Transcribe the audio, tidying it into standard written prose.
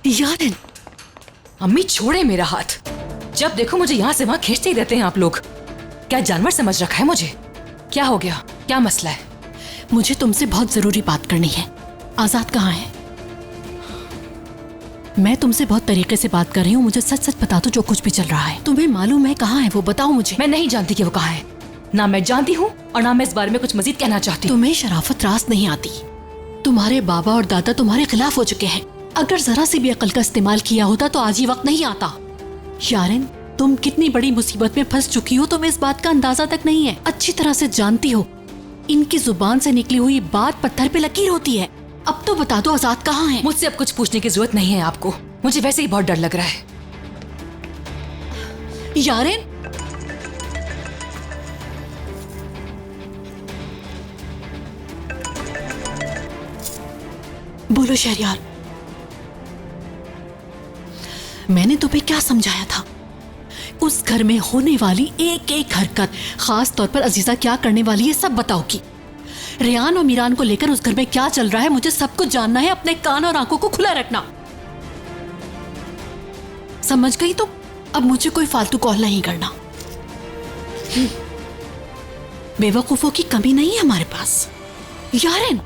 यारिन, अम्मी छोड़े मेरा हाथ। जब देखो मुझे यहाँ से वहाँ खींचते ही रहते हैं आप लोग। क्या जानवर समझ रखा है मुझे? क्या हो गया? क्या मसला है? मुझे तुमसे बहुत जरूरी बात करनी है। आजाद कहाँ है? मैं तुमसे बहुत तरीके से बात कर रही हूँ, मुझे सच सच बता दो जो कुछ भी चल रहा है। तुम्हें मालूम है कहाँ है वो? बताओ मुझे। मैं नहीं जानती कि वो कहाँ है। ना मैं जानती हूँ और ना मैं इस बारे में कुछ मजीद कहना चाहती हूँ। तुम्हें शराफत रास नहीं आती। तुम्हारे बाबा और दादा तुम्हारे खिलाफ हो चुके हैं। अगर जरा सी भी अकल का इस्तेमाल किया होता तो आज ही वक्त नहीं आता। यारिन, तुम कितनी बड़ी मुसीबत में फंस चुकी हो तुम्हें इस बात का अंदाजा तक नहीं है। अच्छी तरह से जानती हो इनकी जुबान से निकली हुई बात पत्थर पे लकीर होती है। अब तो बता दो आजाद कहाँ है? मुझसे अब कुछ पूछने की जरूरत नहीं है आपको। मुझे वैसे ही बहुत डर लग रहा है। यारिन, बोलो शहरयार, मैंने तुम्हें क्या समझाया था? उस घर में होने वाली एक एक हरकत, खास तौर पर अजीजा क्या करने वाली है, सब बताओगी। रेहान और मीरान को लेकर उस घर में क्या चल रहा है मुझे सब कुछ जानना है। अपने कान और आंखों को खुला रखना। समझ गई तुम? अब मुझे कोई फालतू कॉल नहीं करना। बेवकूफों की कमी नहीं है हमारे पास। यारिन,